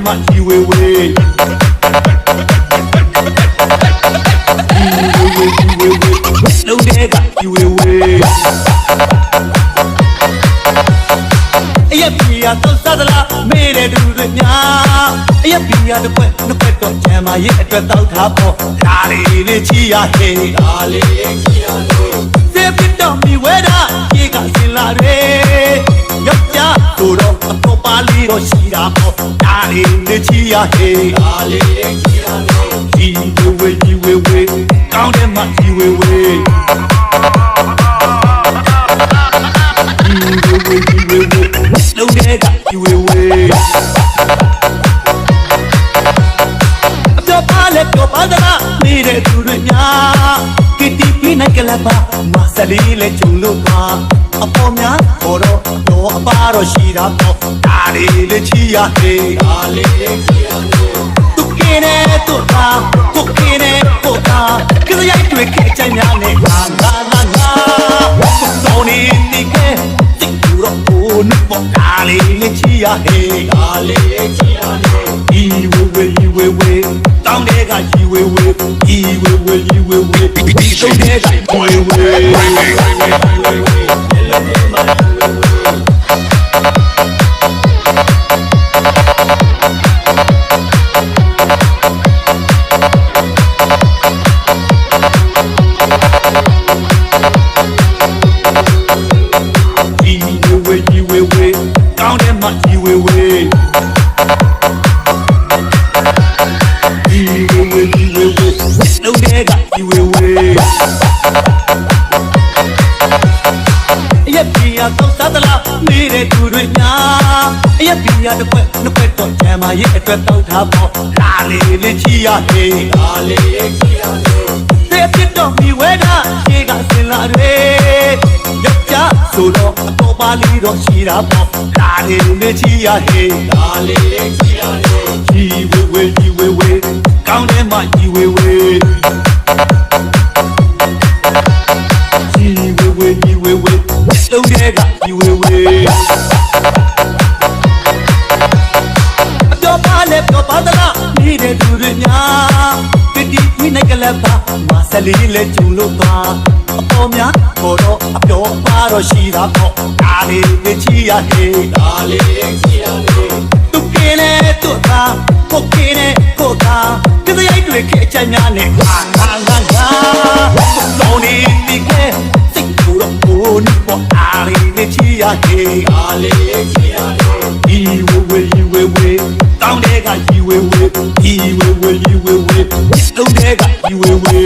မှာကြီးဝေဝေလုံးတဲ့ကကြီးဝေဝေအယက်ပြရတော့စသလားမေးတဲ့သူတွေများအယက်ပြရတစ်ခွက်နှစ်ခွက်တော့ဂျမ်းမာရဲ့အတွက်တောက်ထားဖို့ဒါလေးနဲ့ချီရဟဲ့ဒါလေးချီရလို့စေပြတော့မိဝဲတာပြေကစင်လာတွေယောက်ျားတို့တော့အပေါ်ပါလီတော့ရှိတာပေါ့ဒါလေးနဲ့ချီရဟဲ့ဒါလေးချီရလို့ကြီးဝေဝေကောင်းတယ်မှကြီးဝေဝေလုံးတဲ့ကကြီးဝေဝေအပြောပါလေပြောပါသလားနေတဲ့သူတွေများကတီပီနိုင်ကလပါမဆလီလေဂျုံလို့ပါအပေါ်များဘောတော့တော့အပါတော့ရှိတာပေါ့ဒါလေးလေချီရဟေးဒါလေးချီရလို့သူကင်းနေသူသာကိုကင်းနေကိုသာကစရိုက်တွေခဲချိုင်များနဲ့ငါတော့နေတိခဲတော့ဘိုးနစ်ပေါ်ဒါလေးနဲ့ချီရဟေးဒါလေးချီရလို့ဤဝေဝေတောင်းတဲ့ကဤဝေဝေလုံးတဲ့ကဝေဝေကောင်းတယ်မှကြီးဝေဝေလုံးတဲ့ကကြီးဝေဝေအယက်ပြရတော့စသလားနေတဲ့သူတွေများအယက်ပြရတစ်ခွက်နှစ်ခွက်တော့ဂျမ်းမာရဲ့အတွက်တောက်ထားဖို့ဒါလေးလေးချီရဟေးဒါလေးချီရလို့စေပြတော့မိဝဲတာခြေကစင်လာတွေယောက်ျားဆိုတော့အပေါ်ပါလီတော့ရှိတာပေါ့ဒါလေးနဲ့ချီရဟေးဒါလေးချီရလို့ကြီးဝေဝေကောင်းတယ်မှကြီးဝေဝေကြီးဝေလုံးတဲ့ကကြီးဝေဝေအပြောပါလေပြောပါသလားနေတဲ့သူတွေများကတိဝိနိုင်ကလပါမဆလီလေဂျုံလို့ပါအပေါ်များဘောတော့အပြောပါတော့ရှိတာပေါ့ဒါလေးနဲ့ချီရဟေးဒါလေးချီရလို့သူကင်းနေသူသာကိုကင်းနေကိုသာကစရိုက်တွေခဲချိုင်များနဲ့ငါလုံးနေတိခဲစိတ်ကိုတော့ဘိုးနစ်ပေါ်ဒါလေးနဲ့ချီရဟေးဒါလေးချီရလို့ဤဝေတောင်းတဲ့ကဤဝေဝေလုံးတဲ့ကဤဝေဝေ